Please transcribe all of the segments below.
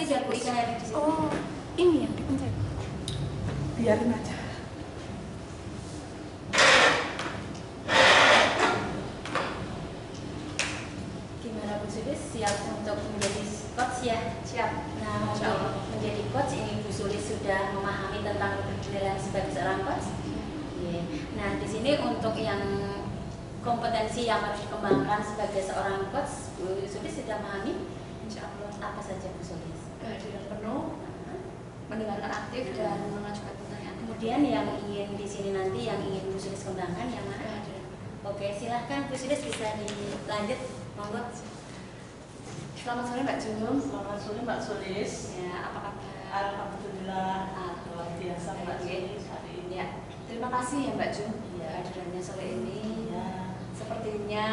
nanti biar Bu Ika yang di sini. Oh, ini yang dipencet. Biarin aja. Gimana Bu Sulis, siap untuk menjadi coach ya? Siap. Nah, untuk menjadi coach ini Bu Sulis sudah memahami tentang penilaian sebagai seorang coach. Nah, di sini untuk yang kompetensi yang harus dikembangkan sebagai seorang coach, Bu Sulis sudah memahami? Insya Allah. Apa saja Bu Sulis? Kehadiran penuh, mendengarkan aktif dan mengajukan pertanyaan. Kemudian yang ingin di sini nanti yang ingin Bu Sulis kembangkan yang mana? Kehadiran. Oke, silahkan Bu Sulis bisa dilanjut, monggo. Selamat sore Mbak Jum. Selamat sore Mbak Sulis. Ya, apa kabar? Alhamdulillah, luar biasa Mbak Sulis hari ini. Ya, terima kasih ya Mbak Jum Ya. kehadirannya sore ini. Ya. Sepertinya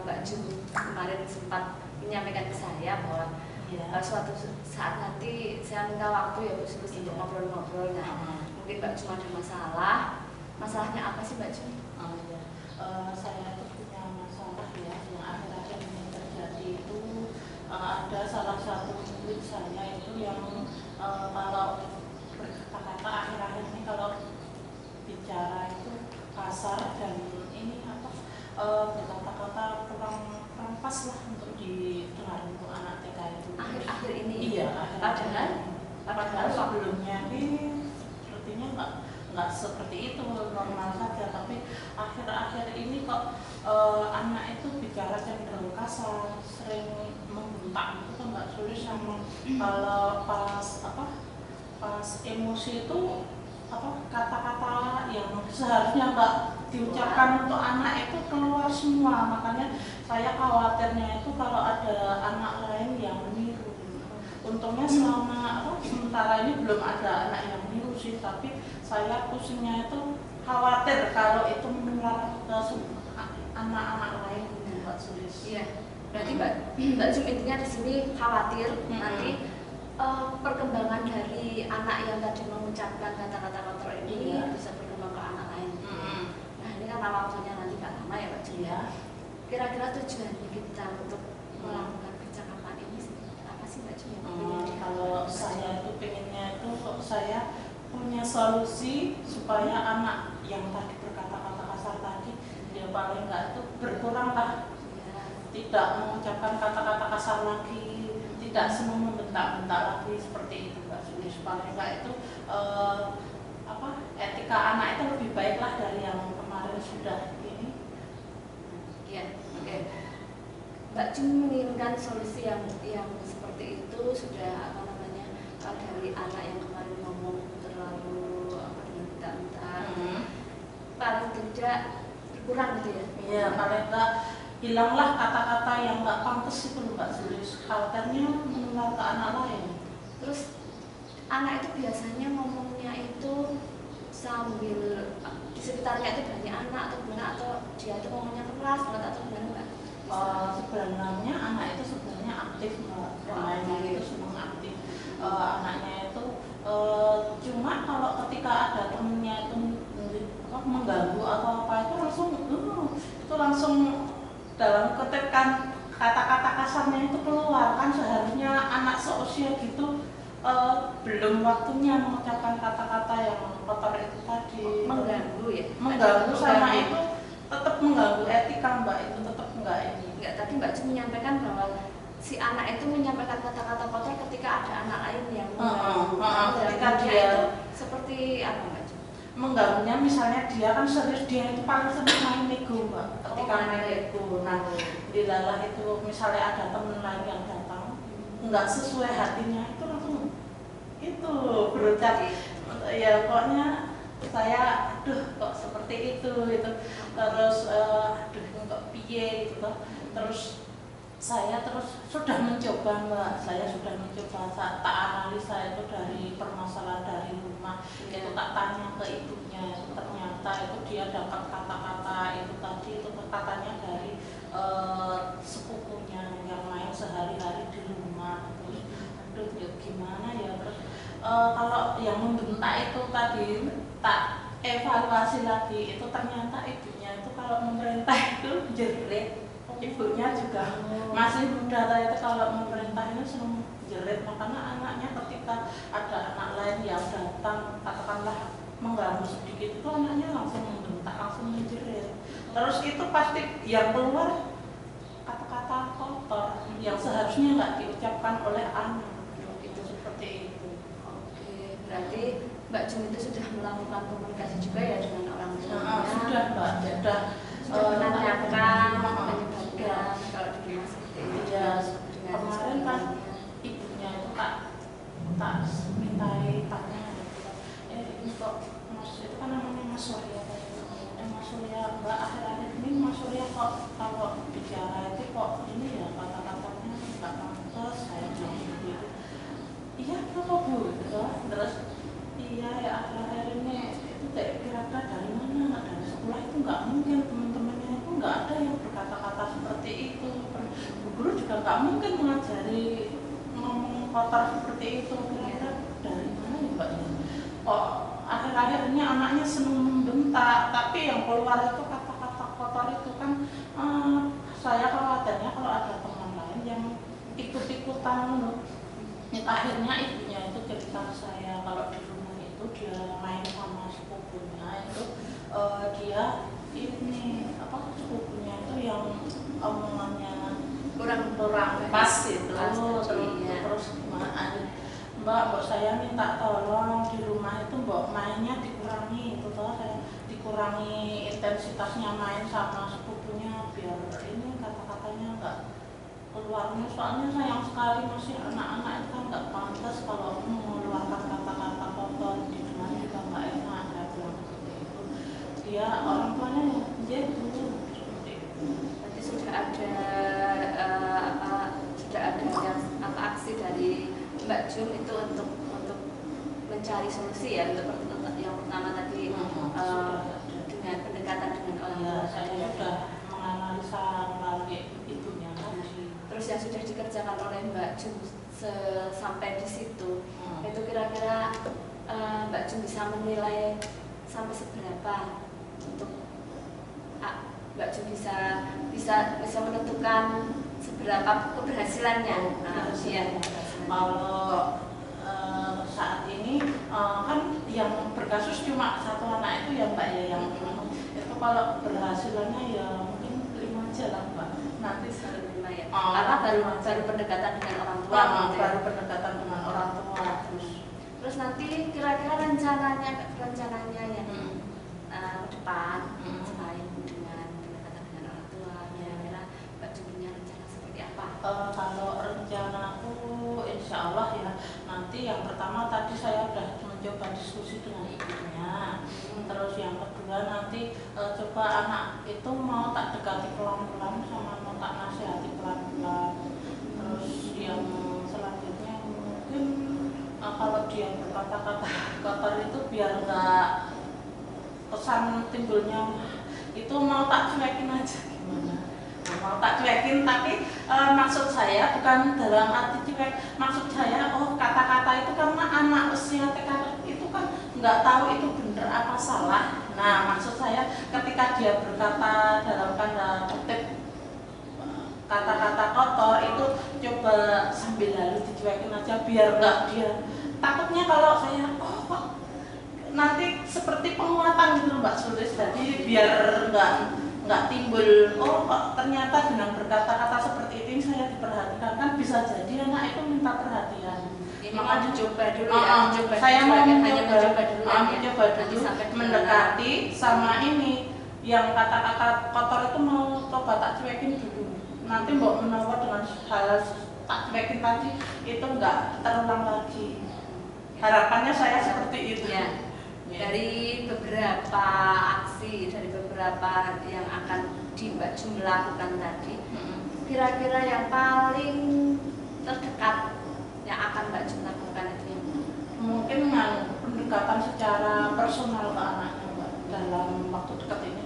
Mbak Jum kemarin sempat menyampaikan ke saya bahwa Ya. suatu saat nanti saya minta waktu ya Bu Sulis untuk ngobrol-ngobrol. Nah, mungkin Mbak Jum ada masalah. Masalahnya apa sih Mbak Jum? Oh, ya. Saya tuh punya masalah ya yang akhir-akhir ini terjadi itu ada salah satu murid saya itu yang kalau berkata-kata akhir-akhir ini kalau bicara itu kasar dan ini apa berkata-kata kurang pas lah untuk didengar untuk anak TK itu. Akhir-akhir ini. Iya, Padahal sebelumnya ini sepertinya nggak seperti itu, normal saja, tapi akhir-akhir ini kok anak itu bicara cenderung kasar, sering membentak itu kan nggak sulit sama kalau pas emosi itu kata-kata yang seharusnya nggak diucapkan untuk anak itu keluar semua. Makanya saya khawatirnya itu kalau ada anak lain yang meniru. Untungnya sementara ini belum ada anak yang meniru sih, tapi saya pusingnya itu khawatir kalau itu menular ke anak-anak lain Mbak Sulis. Iya. Berarti Mbak Jum intinya di sini khawatir nanti perkembangan dari anak yang tadi mengucapkan kata-kata kotor ini bisa berkembang ke anak lain. Nah, ini kan waktunya nanti nggak lama ya Mbak Jum. Ya. Kira-kira tujuannya kita untuk melakukan percakapan ini apa sih Mbak Jum? Kalau saya itu pengennya itu saya punya solusi supaya anak yang tadi berkata-kata kasar tadi dia paling enggak itu berkurang lah, tidak mengucapkan kata-kata kasar lagi, tidak semua membentak-bentak lagi seperti itu Mbak Sulis. Paling enggak itu etika anak itu lebih baik lah dari yang kemarin sudah ini. Iya, oke. Mbak Jum menginginkan solusi yang seperti itu sudah dari anak yang kemarin ngomong terlalu bentak-bentak. Paling tidak berkurang gitu ya? Iya, paling enggak hilanglah kata-kata yang enggak pantas itu Mbak Sulis. Khawatirnya menular ke anak lain. Terus anak itu biasanya ngomongnya itu sambil di sekitarnya itu banyak anak atau gimana, atau dia itu ngomongnya keras banget atau gimana Mbak? Sebenarnya anak itu sebenarnya aktif Mbak. Mainnya itu semua aktif. Anaknya itu cuma kalau ketika ada temennya itu mengganggu atau apa itu langsung dalam kutipan kata-kata kasarnya itu keluar. Kan seharusnya anak seusia gitu belum waktunya mengucapkan kata-kata yang kotor itu tadi. Mengganggu ya? Mengganggu sama itu tetap mengganggu etika Mbak, itu tetap enggak ini. Enggak, tadi Mbak Jum menyampaikan bahwa si anak itu menyampaikan kata-kata kotor ketika ada anak lain yang mengganggu. Ketika dia itu seperti apa Mbak Jum? Mengganggunya misalnya dia kan serius, dia itu paling sering main Lego Mbak. Ketika main Lego, nah dilalah itu misalnya ada temen lain yang datang nggak sesuai hatinya itu langsung itu berucap ya pokoknya saya kok seperti itu terus kok piye gitu terus saya sudah mencoba Mbak, saya sudah mencoba saat tak analisa itu dari permasalahan dari rumah itu tak tanya ke ibunya, itu ternyata itu dia dapat kata-kata itu tadi itu katanya dari sepupunya yang main sehari-hari di rumah. Terus ya gimana ya, terus kalau yang membentak itu tadi tak evaluasi lagi, itu ternyata ibunya itu kalau memerintah itu jerit ibunya juga masih muda, itu kalau memerintah ini senang jerit, makanya anaknya ketika ada anak lain yang datang katakanlah mengganggu sedikit itu anaknya langsung membentak, langsung menjerit. Terus itu pasti yang keluar kata-kata kotor yang seharusnya nggak diucapkan oleh anak. Itu seperti itu. Oke, berarti Mbak Jum itu sudah melakukan komunikasi juga ya dengan orang tuanya. Sudah Mbak, sudah menanyakan penyebabnya kalau di rumah seperti itu. Ya, kemarin kan ibunya itu tak mintai tanya ini kok Mas itu kan namanya Mas Surya Mas Surya Mbak akhir-akhir ini Mas Surya kok kalau bicara itu kok ini ya kata-katanya nggak pantas, saya bilang begitu. Iya kenapa Bu? Terus iya ya akhir-akhir ini itu kira-kira dari mana, dari sekolah itu nggak mungkin, teman-temannya itu nggak ada yang berkata-kata seperti itu. Bu guru juga nggak mungkin mengajari ngomong kotor seperti itu. Kira-kira dari mana ya Mbak? Kok akhir-akhir ini anaknya senang membentak, tapi yang keluar itu kata-kata kotor itu kan saya khawatirnya kalau ada teman lain yang ikut-ikutan loh. Akhirnya ibunya itu cerita saya kalau di rumah itu dia main sama sepupunya itu dia ini apa sepupunya itu yang omongannya kurang pas itu terus gimana Mbak saya minta tolong di rumah itu Mbak mainnya dikurangi itu toh saya dikurangi intensitasnya main sama sepupunya biar ini kata-katanya enggak keluarnya, soalnya sayang sekali masih anak-anak itu kan nggak pantas kalau mengeluarkan kata-kata kotor di rumah juga nggak enak, saya bilang seperti itu. Dia orang tuanya dia itu seperti itu. Berarti sudah ada yang aksi dari Mbak Jum itu untuk mencari solusi ya untuk yang pertama tadi dengan pendekatan dengan orang tua. Saya sudah menganalisa melalui ibunya. Terus yang sudah dikerjakan oleh Mbak Jum sampai di situ, itu kira-kira Mbak Jum bisa menilai sampai seberapa untuk Mbak Jum bisa menentukan seberapa keberhasilannya. Kalau saat ini kan yang berkasus cuma satu anak itu ya Mbak ya, yang itu kalau berhasilannya ya mungkin 5 aja lah Mbak. Nanti ya. Karena baru pendekatan dengan orang tua. Baru pendekatan dengan orang tua. Terus nanti kira-kira rencananya yang ke depan selain dengan pendekatan dengan orang tua, kira-kira Mbak Jum punya rencana seperti apa? Kalau rencanaku insya Allah ya nanti yang pertama tadi saya sudah mencoba diskusi dengan ibunya. Terus yang kedua nanti coba anak itu mau tak dekati pelan-pelan sama mau tak nasihati pelan-pelan. Terus yang selanjutnya mungkin kalau dia berkata-kata kotor itu biar nggak kesan timbulnya itu mau tak cuekin aja gimana. Mau tak cuekin tapi maksud saya bukan dalam arti cuek, maksud saya kata-kata itu karena anak usia TK itu kan nggak tahu itu benar apa salah. Nah maksud saya ketika dia berkata dalam tanda kutip kata-kata kotor itu coba sambil lalu dicuekin aja biar nggak dia takutnya kalau saya kok nanti seperti penguatan gitu Mbak Sulis, jadi biar nggak timbul kok ternyata dengan berkata-kata seperti ini saya diperhatikan, kan bisa jadi anak itu minta perhatian. Ini mau dicoba dulu saya mau mencoba dulu mendekati sama ini yang kata-kata kotor itu mau coba tak cuekin dulu. Nanti mbok menawa dengan hal tak cuekin tadi itu nggak terulang lagi. Harapannya saya seperti itu. Ya. Dari beberapa aksi, dari beberapa yang akan di Mbak Jum lakukan tadi, kira-kira yang paling terdekat yang akan Mbak Jum lakukan itu yang mungkin yang pendekatan secara personal ke anaknya Mbak dalam waktu dekat ini.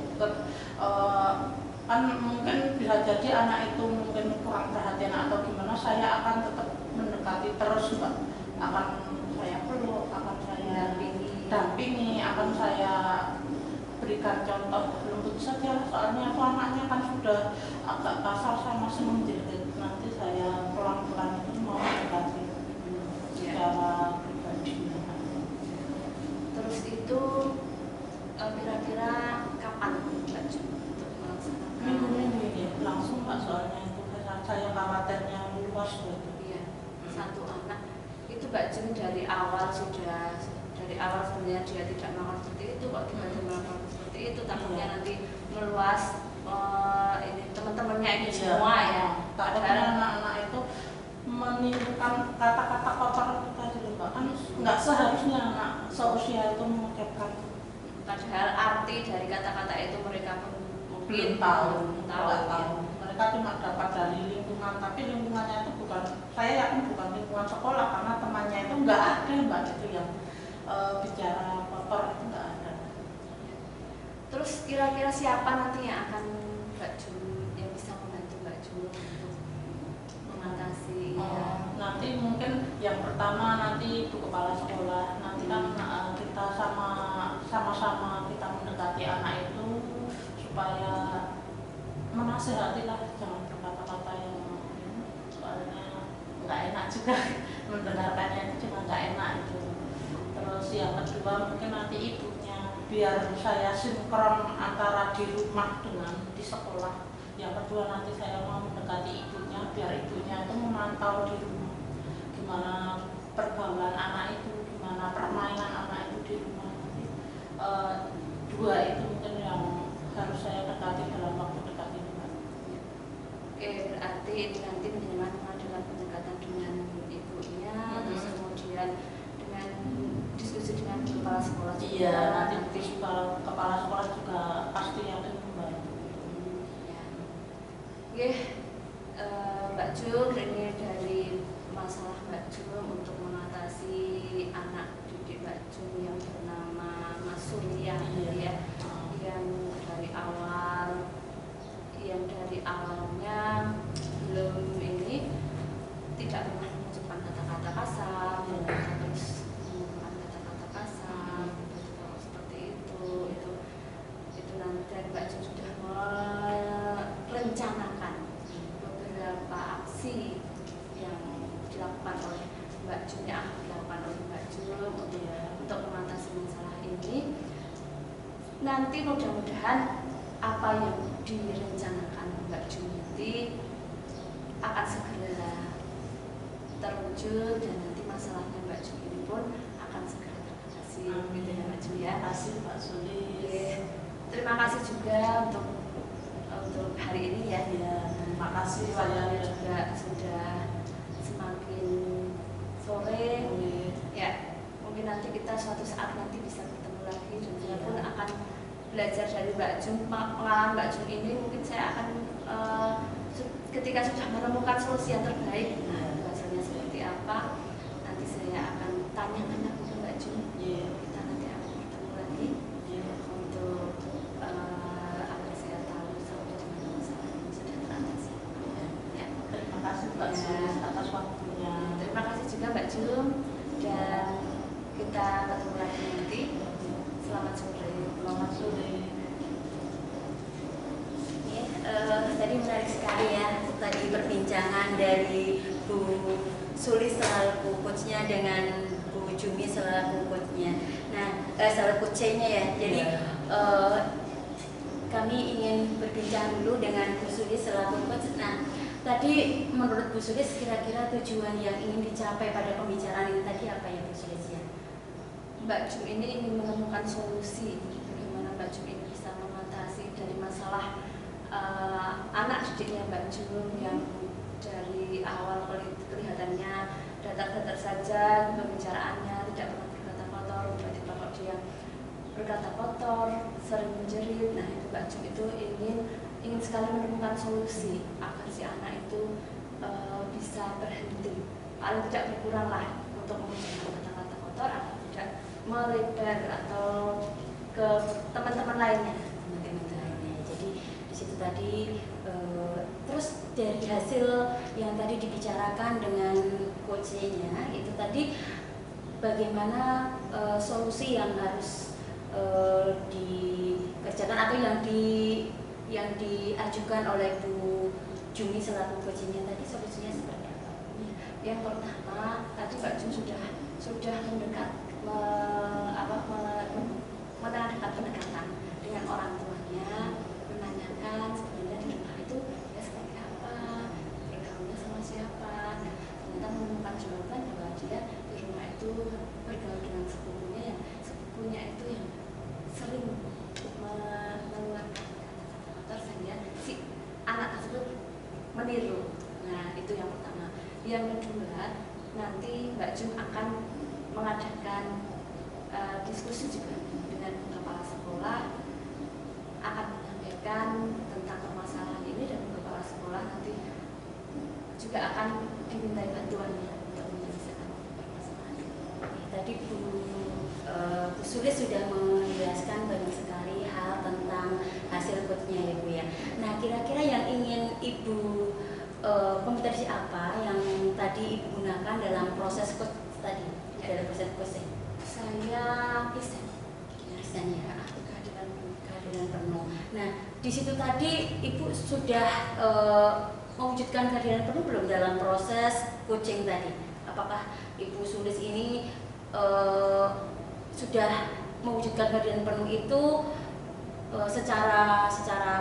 Kan mungkin bisa jadi anak itu mungkin kurang perhatian atau gimana, saya akan tetap mendekati terus Mbak, akan saya peluk, akan saya dampingi, akan saya berikan contoh lembut saja, soalnya aku anaknya kan sudah agak kasar sama menjerit. Nanti saya pelan-pelan itu mau mendekati secara pribadi. Terus itu kira-kira kapan Mbak Jum untuk melaksanakan? Minggu-minggu ini langsung Mbak, soalnya itu saya khawatirnya luas gitu. Iya, satu anak itu Mbak Jum dari awal sebenarnya dia tidak melakukan seperti itu, kok tiba-tiba melakukan seperti itu, takutnya nanti meluas ini teman-temannya ini semua ya. Padahal anak-anak itu menimbulkan kata-kata kotor itu tadi loh Mbak, kan nggak seharusnya anak seusia itu mengucapkan. Padahal arti dari kata-kata itu mereka pun mungkin tahu. Ya. Mereka cuma dapat dari lingkungan, tapi lingkungannya itu bukan, saya yakin bukan lingkungan sekolah, karena temannya itu nggak ada Mbak itu yang bicara kotor, itu nggak ada. Terus kira-kira siapa nanti yang akan Mbak Jum yang bisa membantu Mbak Jum untuk mengatasi Nanti mungkin yang pertama nanti Ibu Kepala Sekolah, nanti kan kita sama-sama kita mendekati anak itu supaya menasihati lah, jangan berkata-kata yang soalnya nggak enak juga mendengarkannya itu cuma nggak enak itu. Terus yang kedua mungkin nanti ibunya, biar saya sinkron antara di rumah dengan di sekolah. Yang kedua nanti saya mau mendekati ibunya, biar ibunya itu memantau di rumah gimana pergaulan anak itu, gimana permainan anak itu di rumah. Dua itu mungkin yang harus saya dekati dalam waktu dekat ini. Oke, berarti ini nanti menjelaskan mengadakan pendekatan dengan ibunya, terus kemudian dengan diskusi dengan kepala sekolah juga. Iya, nanti kepala sekolah juga pasti akan membantu. Ya. Oke, Mbak Jum, ini dari masalah Mbak Jum untuk mengatasi anak didik Mbak Jum yang bernama Mas Surya, ya, yang dari awalnya belum ini tidak pernah mengucapkan kata-kata kasar, terus menggunakan kata-kata kasar, seperti itu nanti dari Mbak Jum sudah merencanakan beberapa aksi yang dilakukan oleh Mbak Jum, yang akan dilakukan oleh Mbak Jum untuk mengatasi masalah ini. Nanti mudah-mudahan apa yang direncanakan Mbak Jum nanti akan segera terwujud, dan nanti masalahnya Mbak Jum ini pun akan segera teratasi, gitu ya Mbak Jum ya. Terima kasih Pak Sulis. Terima kasih juga untuk hari ini ya. Terima kasih Saya juga sudah semakin sore. Ya, mungkin nanti kita suatu saat nanti bisa bertemu lagi, dan saya pun akan belajar dari Mbak Jum. Pengalaman Mbak Jum ini mungkin saya akan ketika sudah menemukan solusi yang terbaik, hasilnya seperti apa, nanti saya akan tanyakan lagi ke Mbak Jum. Kita nanti akan bertemu lagi untuk agar saya tahu sampai di mana masalah ini sudah teratasi. Ya. Terima kasih Mbak Sulis atas waktunya. Terima kasih juga Mbak Jum, dan kita ketemu lagi nanti. Selamat sore. Selamat sore. Tadi menarik sekali ya, tadi perbincangan dari Bu Sulis selaku coachnya dengan Bu Jumi selaku coachnya. Nah, selaku coachnya ya. Jadi kami ingin berbincang dulu dengan Bu Sulis selaku coach. Nah, tadi menurut Bu Sulis kira-kira tujuan yang ingin dicapai pada pembicaraan ini tadi apa ya Bu Sulis ya? Mbak Jum ini ingin menemukan solusi bagaimana Mbak Jum ini bisa mengatasi dari masalah anak didiknya Mbak Jum yang dari awal kelihatannya datar-datar saja pembicaraannya, tidak pernah berkata kotor, tiba-tiba kok dia berkata kotor, sering menjerit. Nah, itu Mbak Jum itu ingin sekali menemukan solusi agar si anak itu bisa berhenti, paling tidak berkurang lah untuk mengucapkan kata-kata kotor, agar tidak melebar atau ke teman-teman lainnya. Jadi di situ tadi terus dari hasil yang tadi dibicarakan dengan coachnya itu tadi bagaimana solusi yang harus dikerjakan atau yang diajukan oleh Bu Jumi selaku coachingnya tadi solusinya seperti apa? Yang pertama tadi Mbak Jum sudah menandakan pendekatan dengan orang tuanya, menanyakan sebenarnya di rumah itu ya seperti apa, bergaulnya sama siapa. Nah, ternyata menemukan jawaban bahwa dia di rumah itu bergaul dengan sepupunya, yang sepupunya itu yang sering mengeluarkan kata-kata kotor sehingga si anak tersebut meniru. Nah, itu yang pertama. Yang kedua, nanti Mbak Jum akan mengadakan diskusi juga dengan kepala sekolah, akan menyampaikan tentang permasalahan ini, dan kepala sekolah nanti juga akan dimintai bantuannya untuk menyelesaikan permasalahan ini. Tadi Bu Sulis sudah menjelaskan banyak sekali hal tentang hasil coachnya ya Bu ya. Nah kira-kira yang ingin Ibu kompetensi apa yang tadi Ibu gunakan dalam proses coach tadi, dalam proses coaching? Saya present Ya, kehadiran penuh. Nah, di situ tadi Ibu sudah mewujudkan kehadiran penuh belum dalam proses coaching tadi? Apakah Ibu Sulis ini sudah mewujudkan kehadiran penuh itu secara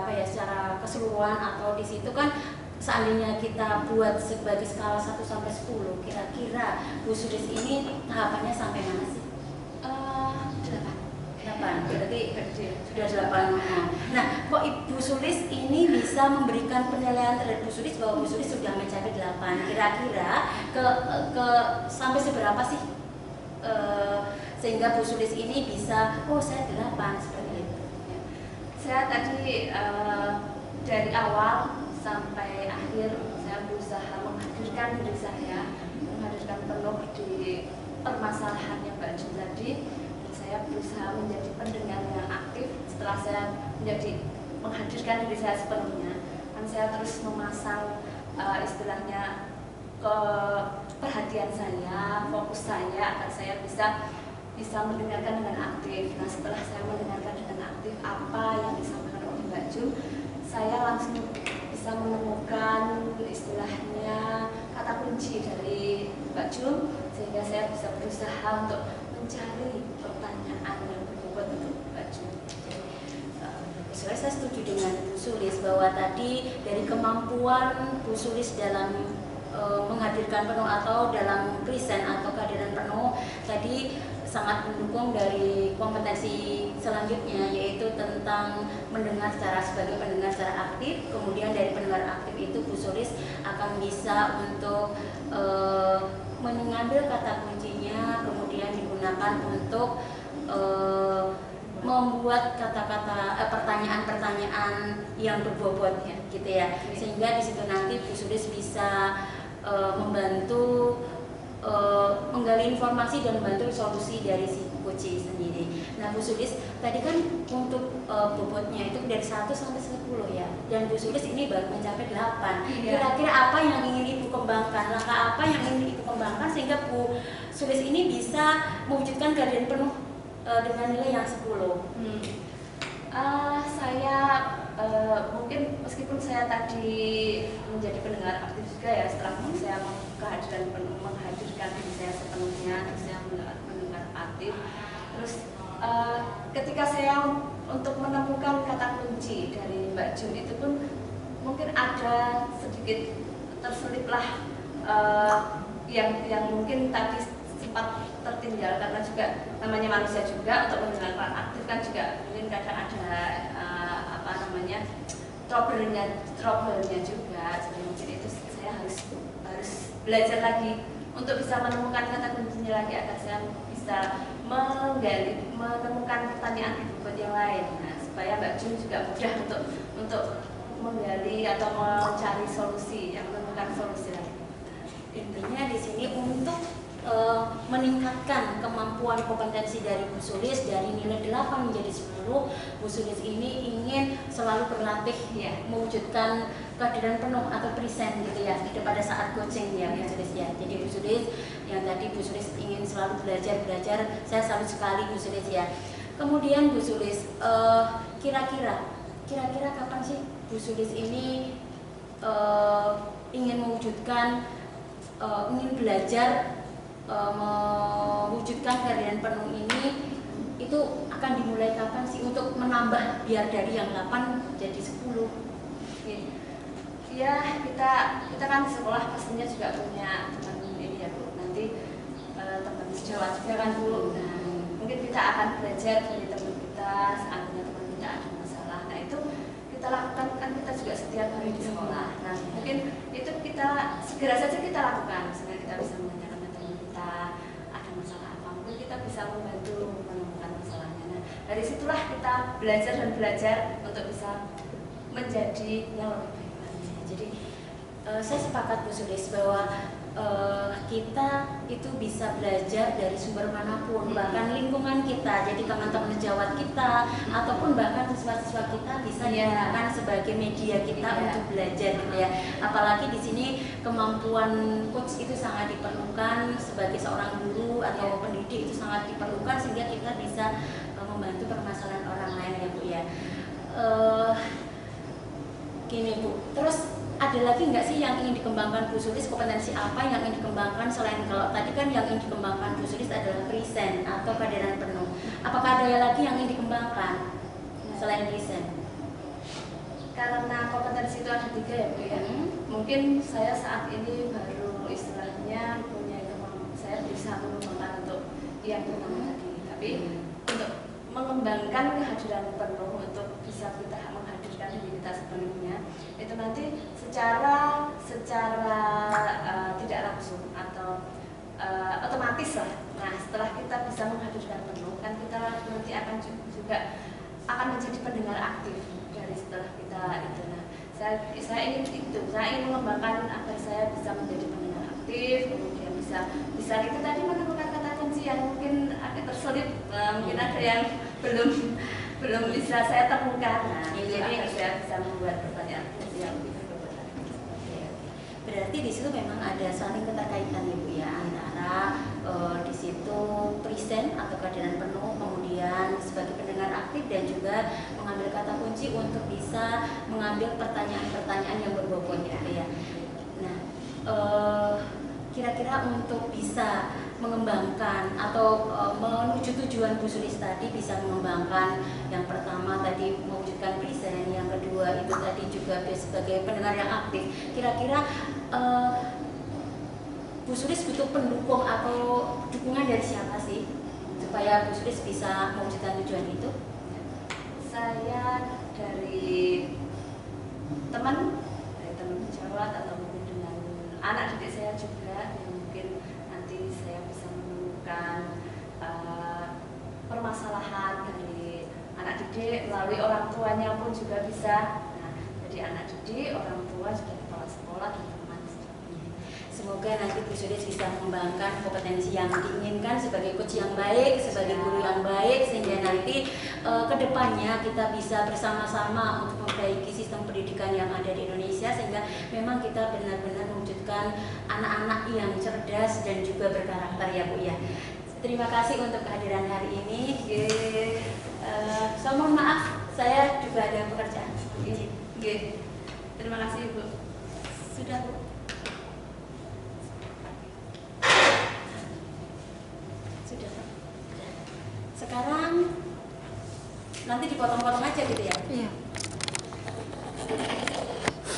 apa ya, secara keseluruhan, atau di situ kan seandainya kita buat sebagai skala 1 sampai 10, kira-kira Bu Sulis ini tahapannya sampai mana sih? 8, berarti sudah 8. Nah, kok Ibu Sulis ini bisa memberikan penilaian terhadap Bu Sulis bahwa Bu Sulis sudah mencapai 8? Kira-kira ke sampai seberapa sih sehingga Bu Sulis ini bisa, oh saya 8 seperti itu? Saya tadi dari awal sampai akhir saya berusaha menghadirkan diri saya, menghadirkan penuh di permasalahan yang Mbak Jum tadi. Saya berusaha menjadi pendengar yang aktif. Setelah saya menghadirkan diri saya sepenuhnya, kan saya terus memasang istilahnya ke perhatian saya, fokus saya, agar saya bisa mendengarkan dengan aktif. Nah, setelah saya mendengarkan dengan aktif apa yang disampaikan oleh Mbak Jum, saya langsung bisa menemukan istilahnya kata kunci dari Mbak Jum, sehingga saya bisa berusaha untuk mencari pertanyaan yang berbobot untuk Mbak Jum. Saya setuju dengan Bu Sulis bahwa tadi dari kemampuan Bu Sulis dalam menghadirkan penuh atau dalam present atau kehadiran penuh tadi sangat mendukung dari kompetensi selanjutnya, yaitu tentang mendengar sebagai pendengar secara aktif. Kemudian dari pendengar aktif itu Bu Sulis akan bisa untuk mengambil kata kuncinya, kemudian digunakan untuk membuat pertanyaan-pertanyaan yang berbobot ya, gitu ya. Sehingga di situ nanti Bu Sulis bisa membantu menggali informasi dan membantu solusi dari si coach sendiri. Nah Bu Sulis tadi kan untuk bobotnya itu dari 1 sampai 10 ya, dan Bu Sulis ini baru mencapai 8. Kira-kira apa yang ingin Ibu kembangkan, langkah apa yang ingin Ibu kembangkan sehingga Bu Sulis ini bisa mewujudkan kehadiran penuh dengan nilai yang 10? Saya mungkin meskipun saya tadi menjadi pendengar aktif juga ya, setelah saya menghadirkan diri saya sepenuhnya, terus saya mendengar aktif, terus ketika saya untuk menemukan kata kunci dari Mbak Jum itu pun mungkin ada sedikit terseliplah yang mungkin tadi sempat tertinggal, karena juga namanya manusia juga, untuk mendengarkan aktif kan juga mungkin kadang ada trouble-nya juga. Jadi mungkin itu saya harus belajar lagi untuk bisa menemukan kata kuncinya lagi, agar saya bisa menemukan pertanyaan berikut yang lain. Nah, supaya Mbak Jum juga mudah untuk menggali atau mencari solusi, yang menemukan solusi lagi. Intinya di sini untuk meningkatkan kemampuan kompetensi dari Bu Sulis dari nilai 8 menjadi 10, Bu Sulis ini ingin selalu berlatih ya, mewujudkan kehadiran penuh atau present gitu ya pada saat coaching ya Bu Sulis ya. Jadi Bu Sulis yang tadi Bu Sulis ingin selalu belajar, saya salut sekali Bu Sulis ya. Kemudian Bu Sulis, kira-kira kapan sih Bu Sulis ini ingin mewujudkan, ingin belajar mewujudkan kehadiran penuh ini, itu akan dimulai kapan sih untuk menambah biar dari yang 8 jadi 10? Ya, kita kan di sekolah pastinya juga punya teman ini ya Bu, nanti teman sejawat juga kan Bu. Nah, mungkin kita akan belajar dari teman kita, seandainya teman kita ada masalah. Nah, itu kita lakukan, kan kita juga setiap hari di sekolah. Nah, mungkin itu kita segera saja kita lakukan, sehingga kita bisa menanyakan teman kita ada masalah apa, mungkin kita bisa membantu menemukan masalahnya. Nah, dari situlah kita belajar dan belajar untuk bisa menjadi yang lebih baik. Jadi saya sepakat Bu Sulis bahwa kita itu bisa belajar dari sumber manapun, bahkan lingkungan kita, jadi teman-teman sejawat kita ataupun bahkan siswa-siswa kita bisa digunakan sebagai media kita untuk belajar gitu ya. Apalagi di sini kemampuan coach itu sangat diperlukan, sebagai seorang guru atau pendidik itu sangat diperlukan, sehingga kita bisa membantu permasalahan orang lain ya Bu ya. Gini Bu, terus ada lagi nggak sih yang ingin dikembangkan Bu Sulis, kompetensi apa yang ingin dikembangkan selain, kalau tadi kan yang ingin dikembangkan Bu Sulis adalah present atau kehadiran penuh, apakah ada lagi yang ingin dikembangkan selain present? Karena kompetensi itu ada 3 ya Bu ya. Mungkin saya saat ini baru istilahnya punya kemampuan, saya bisa mengembangkan untuk yang pertama tadi, tapi untuk mengembangkan kehadiran penuh, untuk bisa kita menghadirkan diri kita sepenuhnya, itu nanti secara tidak langsung atau otomatis lah. Nah, setelah kita bisa menghadirkan penuh, kan kita nanti akan juga akan menjadi pendengar aktif dari setelah kita itu. Nah, saya ingin itu, saya ingin mengembangkan agar saya bisa menjadi pendengar aktif, kemudian bisa kita tadi menemukan kata kunci yang mungkin agak terselip, mungkin ada yang belum bisa saya temukan. Nah, jadi saya bisa membuat pertanyaan yang lebih berbobot. Berarti di situ memang ada saling keterkaitan ya Bu ya, antara di situ present atau kehadiran penuh, kemudian sebagai pendengar aktif, dan juga mengambil kata kunci untuk bisa mengambil pertanyaan-pertanyaan yang berbobot gitu ya. Nah, kira-kira untuk bisa mengembangkan atau menuju tujuan Bu Sulis tadi, bisa mengembangkan yang pertama tadi mewujudkan present, yang kedua itu tadi juga sebagai pendengar yang aktif, kira-kira Bu Sulis butuh pendukung atau dukungan dari siapa sih supaya Bu Sulis bisa mewujudkan tujuan itu? Saya dari teman sejawat atau mungkin dengan anak didik saya juga, yang mungkin nanti saya bisa menemukan permasalahan dari anak didik melalui orang tuanya pun juga bisa. Nah, jadi anak didik, orang tua, juga kepala sekolah dan teman. Semoga nanti Bu Sulis bisa mengembangkan kompetensi yang diinginkan sebagai coach yang baik, sebagai guru yang baik, sehingga nanti kedepannya kita bisa bersama-sama untuk memperbaiki sistem pendidikan yang ada di Indonesia, sehingga memang kita benar-benar mewujudkan anak-anak yang cerdas dan juga berkarakter ya Bu ya. Terima kasih untuk kehadiran hari ini. So, mohon maaf, saya juga ada pekerjaan. Terima kasih Bu. Sudah Bu. Sudah. Sekarang nanti dipotong-potong